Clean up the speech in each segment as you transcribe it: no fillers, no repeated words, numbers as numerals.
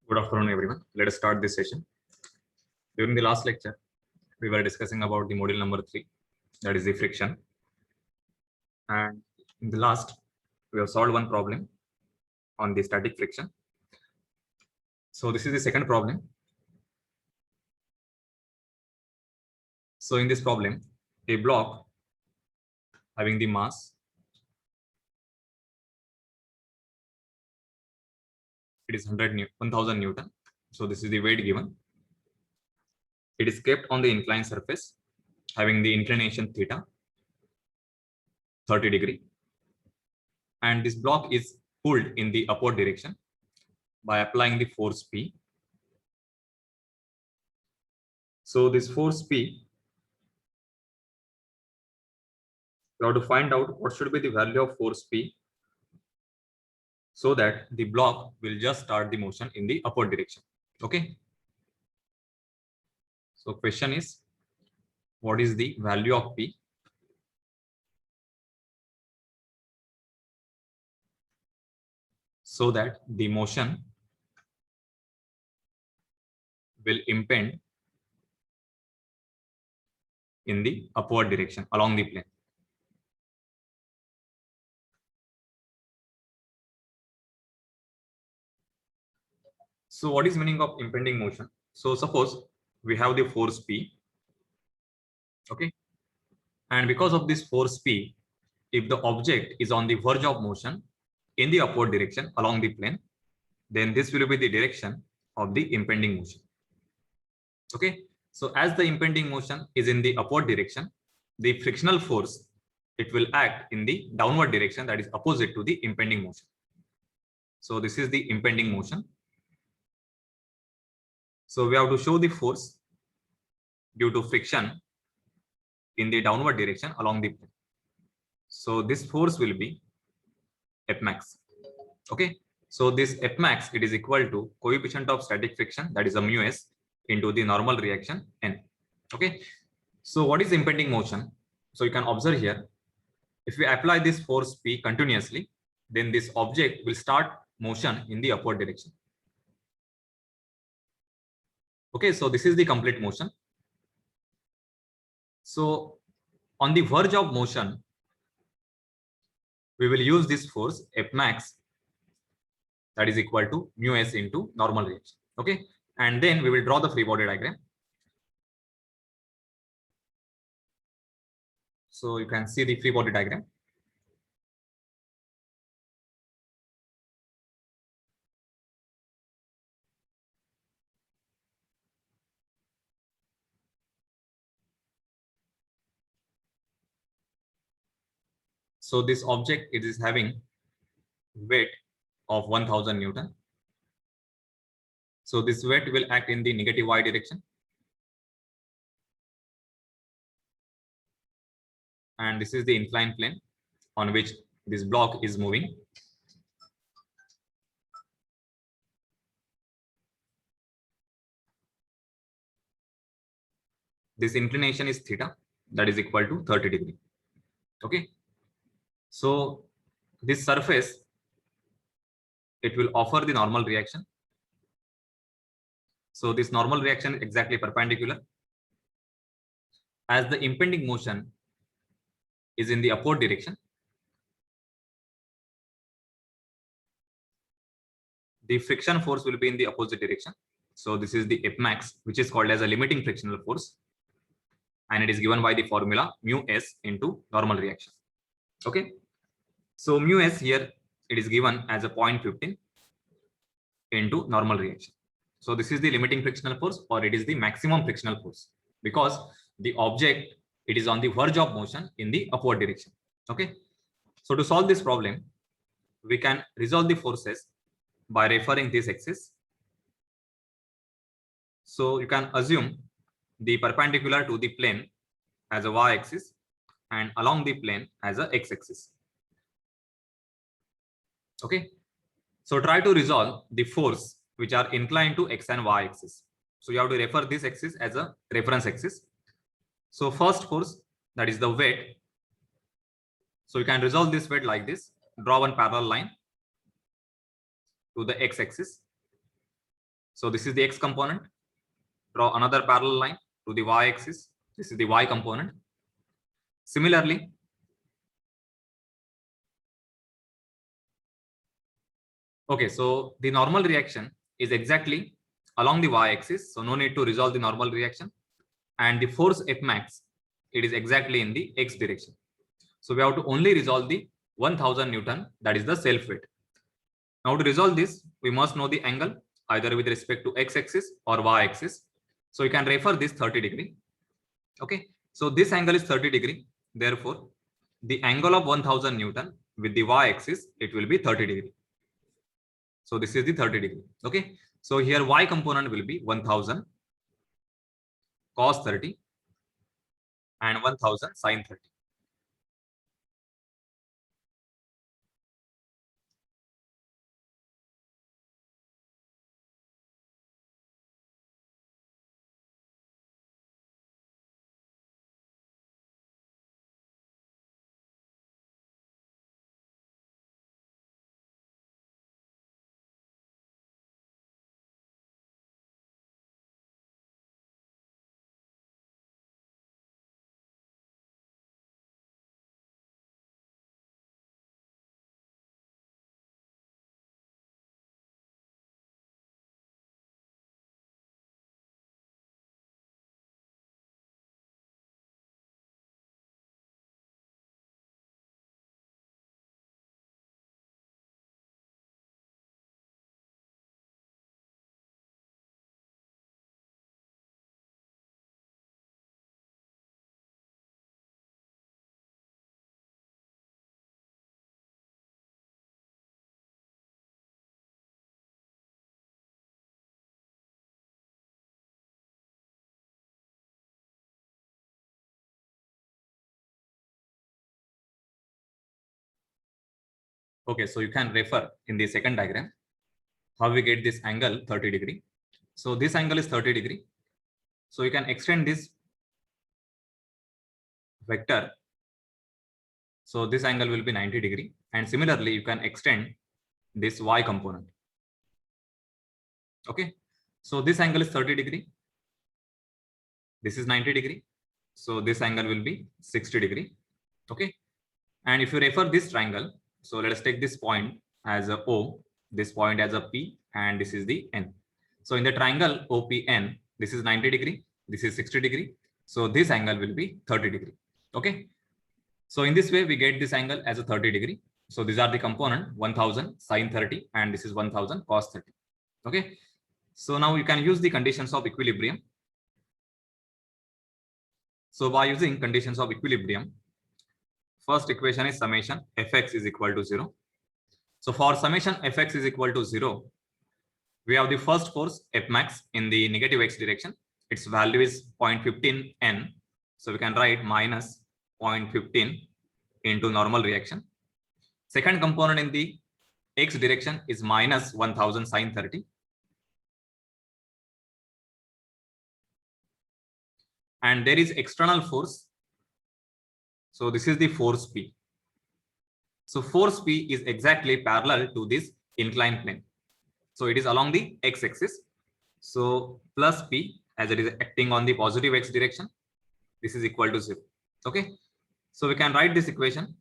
Good afternoon, everyone. Let us start this session. During the last lecture, we were discussing about the module number 3, that is the friction. And in the last, we have solved one problem on the static friction. So this is the second problem. So in this problem, a block having the mass, it is 1000 Newton. So this is the weight given. It is kept on the inclined surface having the inclination theta 30 degree. And this block is pulled in the upward direction by applying the force P. So this force P, we have to find out what should be the value of force P so that the block will just start the motion in the upward direction. Okay. So question is, what is the value of P? So that the motion will impede in the upward direction along the plane. So what is meaning of impending motion? So suppose we have the force P, okay, and because of this force P, if the object is on the verge of motion in the upward direction along the plane, then this will be the direction of the impending motion. Okay, so as the impending motion is in the upward direction, the frictional force, it will act in the downward direction, that is opposite to the impending motion. So this is the impending motion. So we have to show the force due to friction in the downward direction along the plane. So this force will be F max. Okay, so this F max, it is equal to coefficient of static friction, that is a mu s, into the normal reaction n. Okay, so what is impending motion? So you can observe here, if we apply this force P continuously, then this object will start motion in the upward direction. Okay, so this is the complete motion. So on the verge of motion, we will use this force F max, that is equal to mu s into normal reaction. Okay, and then we will draw the free body diagram. So you can see the free body diagram. So this object, it is having weight of 1000 Newton. So this weight will act in the negative y direction. And this is the inclined plane on which this block is moving. This inclination is theta, that is equal to 30 degree. Okay. So this surface, it will offer the normal reaction. So this normal reaction is exactly perpendicular. As the impending motion is in the upward direction, the friction force will be in the opposite direction. So this is the F max, which is called as a limiting frictional force, and it is given by the formula mu s into normal reaction. Okay, so mu s here, it is given as a 0.15 into normal reaction. So this is the limiting frictional force, or it is the maximum frictional force, because the object, it is on the verge of motion in the upward direction. Okay, so to solve this problem, we can resolve the forces by referring this axis. So you can assume the perpendicular to the plane as a y-axis and along the plane as a x-axis. Okay, so try to resolve the force which are inclined to x and y axis. So you have to refer this axis as a reference axis. So first force, that is the weight. So you can resolve this weight like this. Draw one parallel line to the x-axis. So this is the x component. Draw another parallel line to the y axis. This is the y component. Similarly, okay, so the normal reaction is exactly along the y axis. So no need to resolve the normal reaction. And the force F max, it is exactly in the x direction. So we have to only resolve the 1000 Newton, that is the self weight. Now to resolve this, we must know the angle either with respect to x axis or y axis. So you can refer this 30 degree. Okay, so this angle is 30 degree. Therefore, the angle of 1000 Newton with the y axis, it will be 30 degree. So this is the 30 degree. Okay, so here y component will be 1000 cos 30 and 1000 sin 30. Okay, so you can refer in the second diagram how we get this angle 30 degree. So this angle is 30 degree. So you can extend this vector. So this angle will be 90 degree. And similarly, you can extend this y component. Okay, so this angle is 30 degree. This is 90 degree. So this angle will be 60 degree. Okay, and if you refer this triangle, so let us take this point as a O, this point as a P, and this is the N. So in the triangle OPN, this is 90 degree, this is 60 degree. So this angle will be 30 degree. Okay, so in this way we get this angle as a 30 degree. So these are the component 1000 sin 30 and this is 1000 cos 30. Okay, so now you can use the conditions of equilibrium. So by using conditions of equilibrium, first equation is summation fx is equal to 0. So for summation fx is equal to 0, we have the first force F max in the negative x direction. Its value is 0.15 n. So we can write minus 0.15 into normal reaction. Second component in the x direction is minus 1000 sin 30. And there is external force. So this is the force P. So force P is exactly parallel to this inclined plane. So it is along the x-axis. So plus P, as it is acting on the positive x direction, this is equal to 0. Okay, so we can write this equation.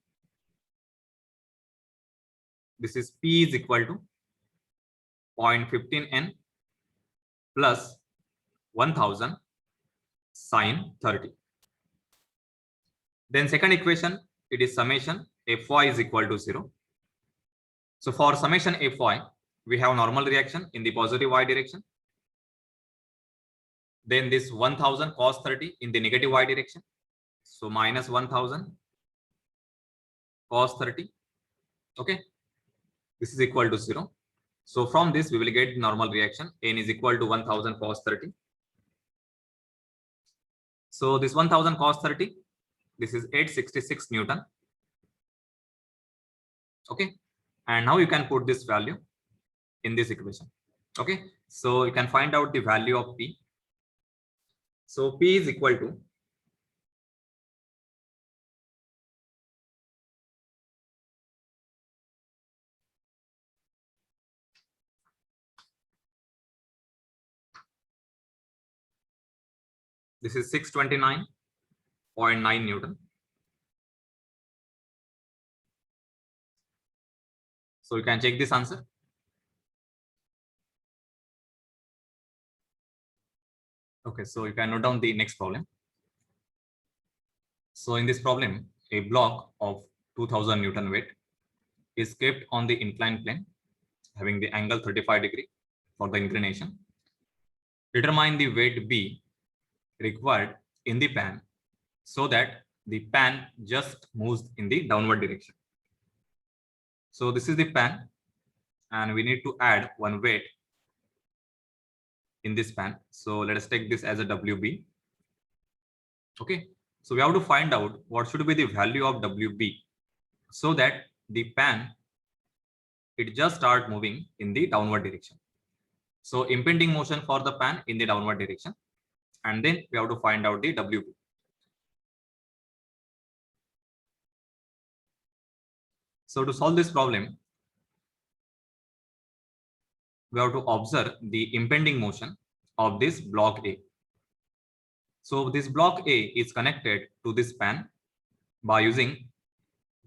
This is P is equal to 0.15 n plus 1000 sin 30. Then second equation, it is summation Fy is equal to 0. So for summation Fy, we have normal reaction in the positive y direction. Then this 1000 cos 30 in the negative y direction. So minus 1000 cos 30. Okay, this is equal to 0. So from this we will get normal reaction. N is equal to 1000 cos 30. So this 1000 cos 30, this is 866 Newton. Okay, and now you can put this value in this equation. Okay, so you can find out the value of P. So P is equal to This is 629.9 Newton. So you can check this answer. Okay, so you can note down the next problem. So in this problem, a block of 2000 Newton weight is kept on the inclined plane having the angle 35 degree for the inclination. Determine the weight B required in the pan so that the pan just moves in the downward direction. So this is the pan and we need to add one weight in this pan. So let us take this as a WB. Okay, so we have to find out what should be the value of WB so that the pan it just start moving in the downward direction. So impending motion for the pan in the downward direction, and then we have to find out the WB. So to solve this problem, we have to observe the impending motion of this block A. So this block A is connected to this pan by using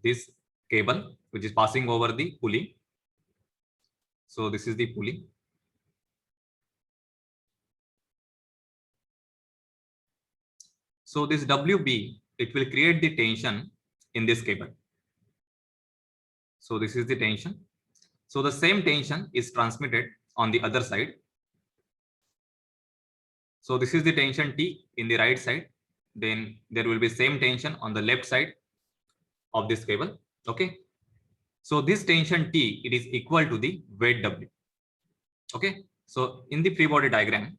this cable which is passing over the pulley. So this is the pulley. So this WB, it will create the tension in this cable. So this is the tension. So the same tension is transmitted on the other side. So this is the tension T in the right side. Then there will be same tension on the left side of this cable. Okay. So this tension T, it is equal to the weight W. Okay. So in the free body diagram,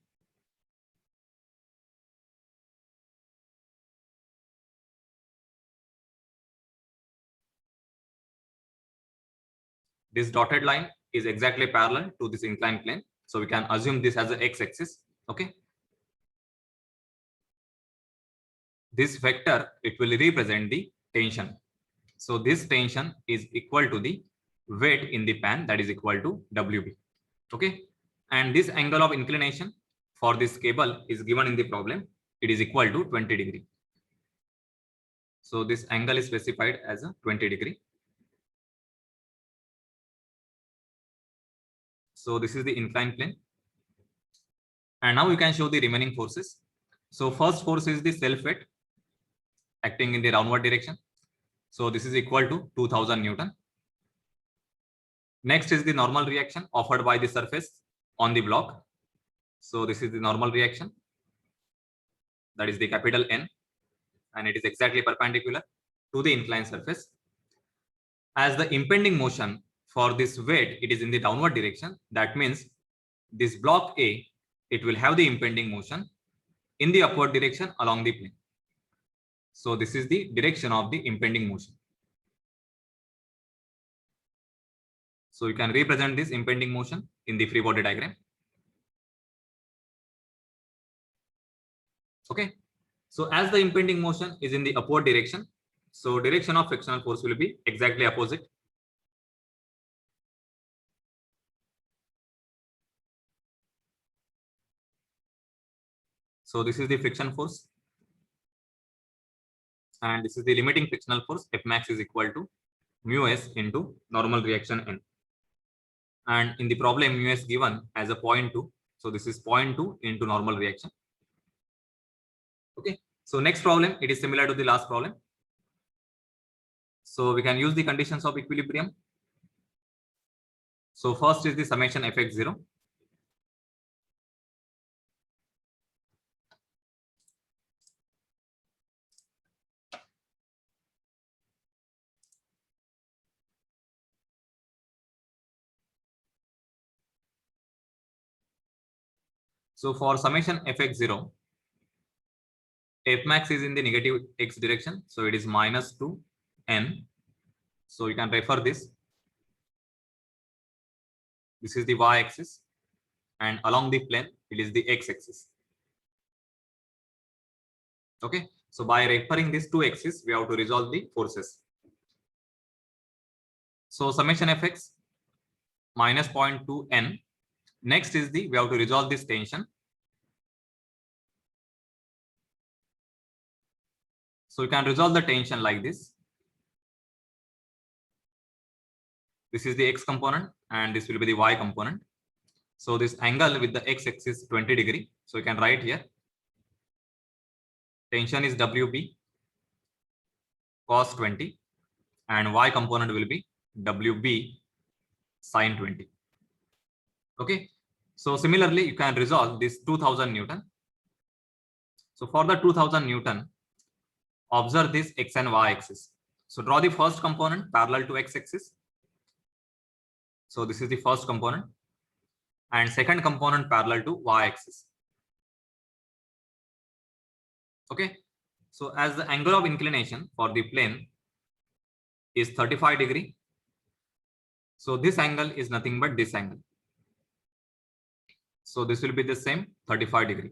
this dotted line is exactly parallel to this inclined plane. So we can assume this as the x-axis. Okay. This vector, it will represent the tension. So this tension is equal to the weight in the pan, that is equal to WB. Okay. And this angle of inclination for this cable is given in the problem. It is equal to 20 degree. So this angle is specified as a 20 degree. So this is the inclined plane. And now you can show the remaining forces. So first force is the self weight acting in the downward direction. So this is equal to 2000 Newton. Next is the normal reaction offered by the surface on the block. So this is the normal reaction. That is the capital N. And it is exactly perpendicular to the inclined surface. As the impending motion for this weight, it is in the downward direction. That means this block A, it will have the impending motion in the upward direction along the plane. So this is the direction of the impending motion. So you can represent this impending motion in the free body diagram. Okay. So as the impending motion is in the upward direction, so direction of frictional force will be exactly opposite. So this is the friction force. And this is the limiting frictional force. F max is equal to mu s into normal reaction N. And in the problem, mu s given as a 0.2. So this is 0.2 into normal reaction. Okay. So next problem, it is similar to the last problem. So we can use the conditions of equilibrium. So first is the summation Fx0. So for summation Fx0, F max is in the negative x direction. So it is minus 2 n. So you can refer this. This is the y axis. And along the plane, it is the x axis. Okay. So by referring these two axes, we have to resolve the forces. So summation Fx minus 0.2 n. Next is we have to resolve this tension. So you can resolve the tension like this. This is the x component and this will be the y component. So this angle with the x-axis 20 degree. So you can write here tension is WB cos 20 and y component will be WB sin 20. Okay. So similarly, you can resolve this 2000 Newton. So for the 2000 Newton, observe this x and y axis. So draw the first component parallel to x axis. So this is the first component and second component parallel to y axis. Okay. So as the angle of inclination for the plane is 35 degree. So this angle is nothing but this angle. So this will be the same 35 degree.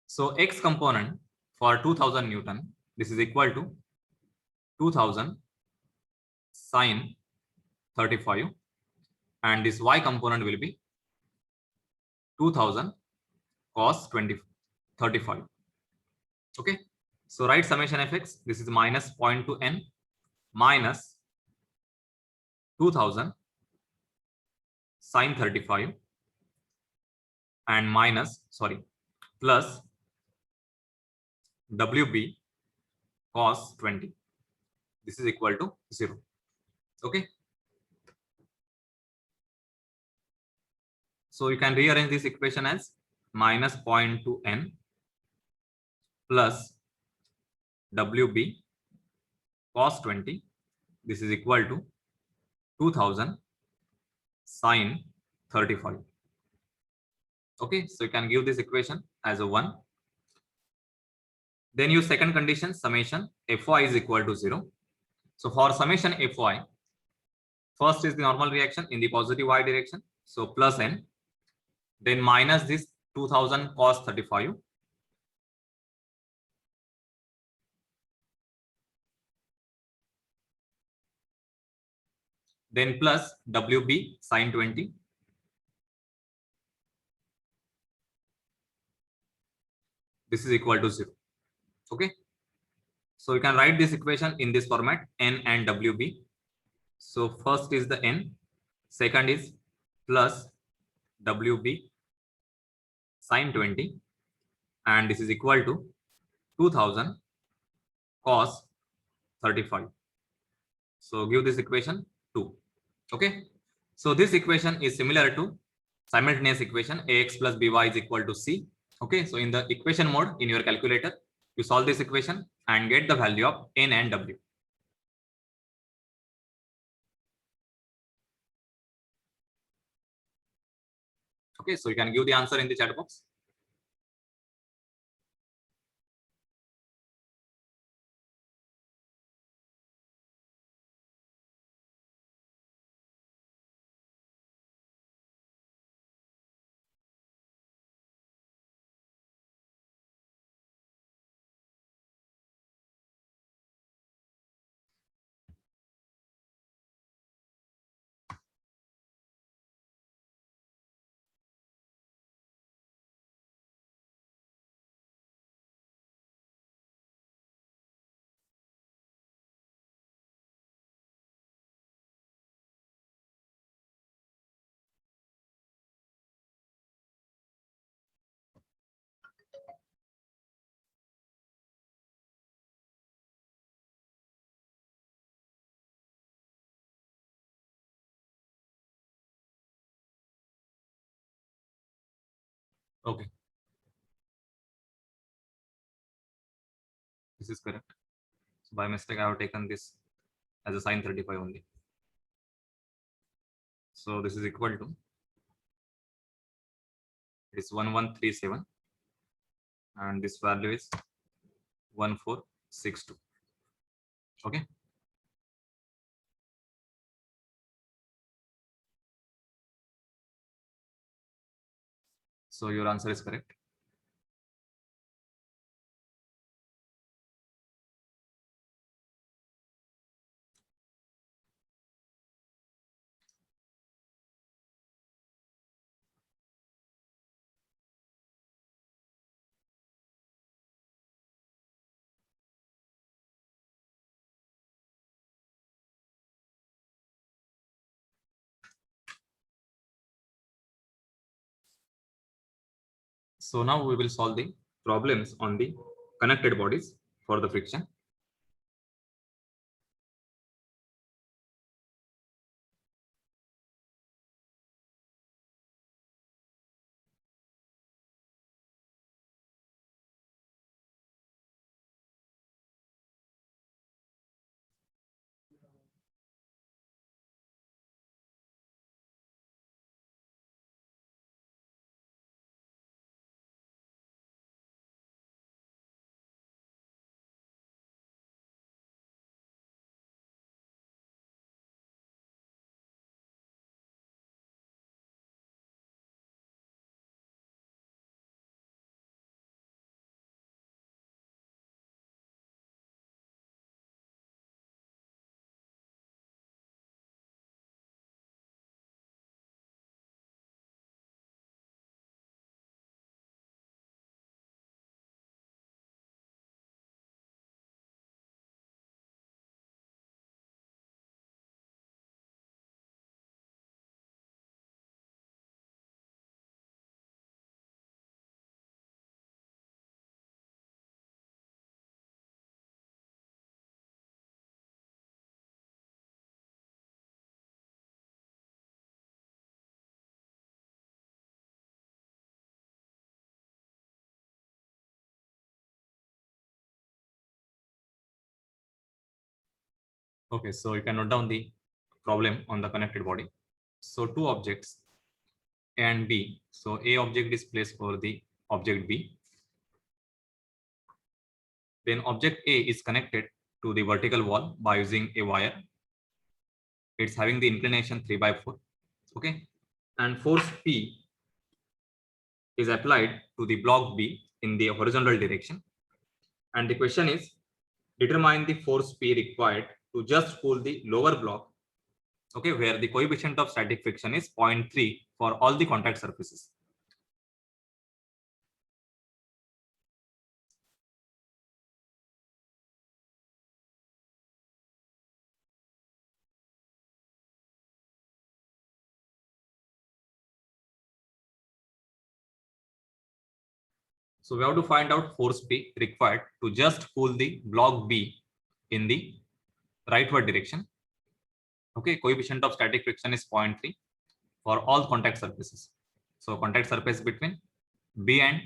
So x component for 2000 Newton, this is equal to 2000 sin 35 and this y component will be 2000 cos 35. Okay. So write summation of x. This is minus 0.2 n minus 2000 sin 35 and plus WB cos 20. This is equal to 0. Okay. So you can rearrange this equation as minus 0.2 n plus WB cos 20. This is equal to 2000 sin 35. Okay. So you can give this equation as a 1. Then use second condition, summation Fy is equal to 0. So for summation Fy, first is the normal reaction in the positive y direction. So plus n, then minus this 2000 cos 35, then plus WB sin 20, this is equal to 0. Okay. So you can write this equation in this format, n and WB. So first is the n, second is plus WB sin 20 and this is equal to 2000 cos 35. So give this equation 2. Okay. So this equation is similar to simultaneous equation ax plus by is equal to c. Okay. So in the equation mode in your calculator, you solve this equation and get the value of n and w. Okay. So you can give the answer in the chat box. Okay. This is correct. So by mistake, I have taken this as a sin 35 only. So this is equal to, it is 1137 and this value is 1462. Okay. So your answer is correct. So now we will solve the problems on the connected bodies for the friction. Okay, so you can note down the problem on the connected body. So two objects A and B. So A object is placed over the object B. Then object A is connected to the vertical wall by using a wire. It's having the inclination 3/4. Okay, and force P is applied to the block B in the horizontal direction. And the question is, determine the force P required to just pull the lower block, okay, where the coefficient of static friction is 0.3 for all the contact surfaces. So we have to find out force P required to just pull the block B in the rightward direction. Okay, coefficient of static friction is 0.3 for all contact surfaces. So contact surface between B and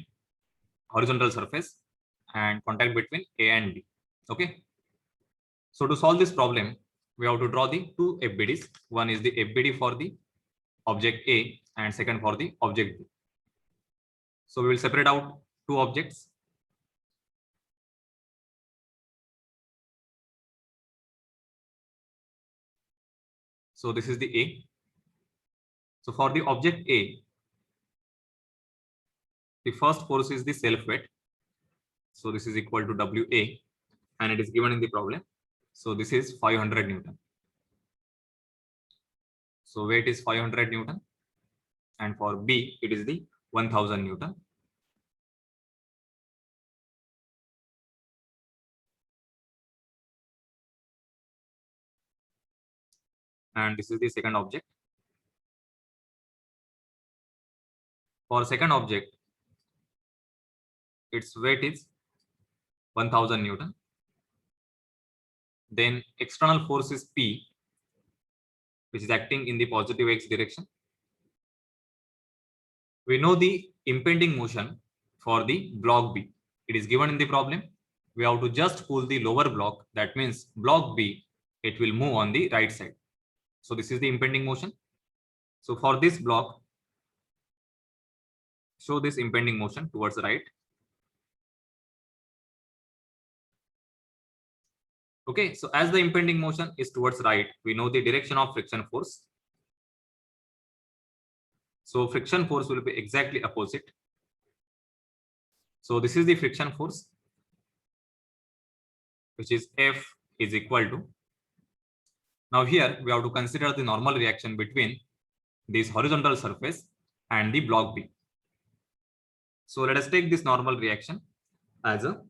horizontal surface and contact between A and B. Okay. So to solve this problem, we have to draw the two FBDs. One is the FBD for the object A and second for the object B. So we will separate out two objects. So this is the A. So for the object A, the first force is the self weight. So this is equal to WA and it is given in the problem. So this is 500 Newton. So weight is 500 Newton and for B it is the 1000 Newton. And this is the second object. For second object, its weight is 1000 Newton. Then external force is P, which is acting in the positive X direction. We know the impending motion for the block B. It is given in the problem. We have to just pull the lower block. That means block B, it will move on the right side. So this is the impending motion. So for this block, show this impending motion towards the right. Okay, so as the impending motion is towards right, we know the direction of friction force. So friction force will be exactly opposite. So this is the friction force, which is F is equal to. Now here we have to consider the normal reaction between this horizontal surface and the block B. So let us take this normal reaction as a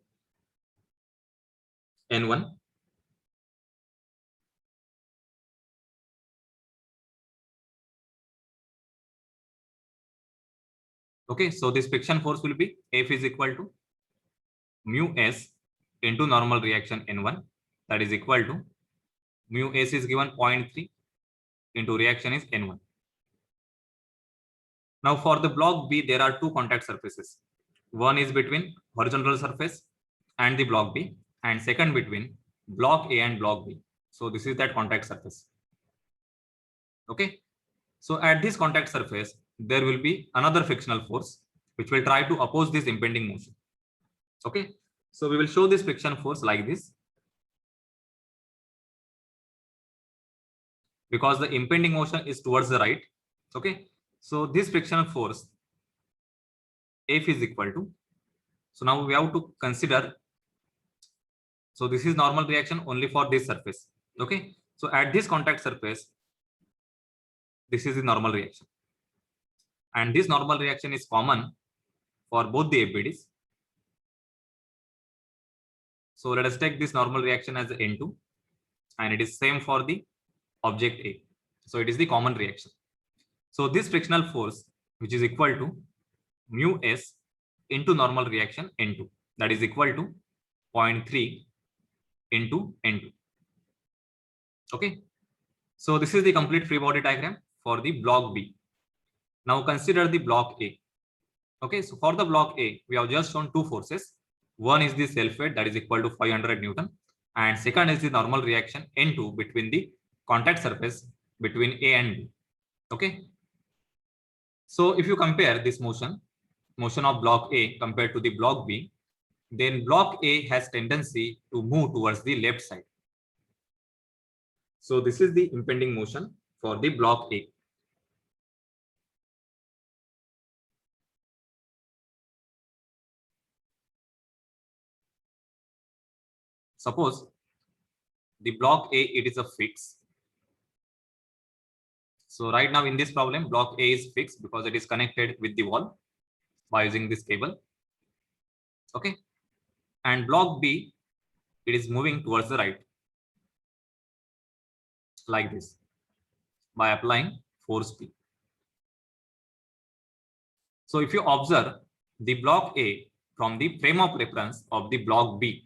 N1. Okay, so this friction force will be F is equal to mu S into normal reaction N1, that is equal to mu S is given 0.3 into reaction is N1. Now for the block B, there are two contact surfaces. One is between horizontal surface and the block B, and second between block A and block B. So this is that contact surface. Okay. So at this contact surface, there will be another frictional force which will try to oppose this impending motion. Okay. So we will show this friction force like this. Because the impending motion is towards the right. Okay. So this frictional force F is equal to, so now we have to consider, so this is normal reaction only for this surface. Okay. So at this contact surface, this is the normal reaction. And this normal reaction is common for both the FBDs. So let us take this normal reaction as N2, and it is same for the object A. So it is the common reaction. So this frictional force, which is equal to mu S into normal reaction N2, that is equal to 0.3 into N2. Okay. So this is the complete free body diagram for the block B. Now consider the block A. Okay. So for the block A, we have just shown two forces. One is the self weight, that is equal to 500 Newton. And second is the normal reaction N2 between the contact surface between A and B. Okay. So if you compare this motion of block A compared to the block B, then block A has tendency to move towards the left side. So this is the impending motion for the block A. Suppose the block A, it is a fix. So right now in this problem, block A is fixed because it is connected with the wall by using this cable. Okay. And block B, it is moving towards the right like this by applying force P. So if you observe the block A from the frame of reference of the block B,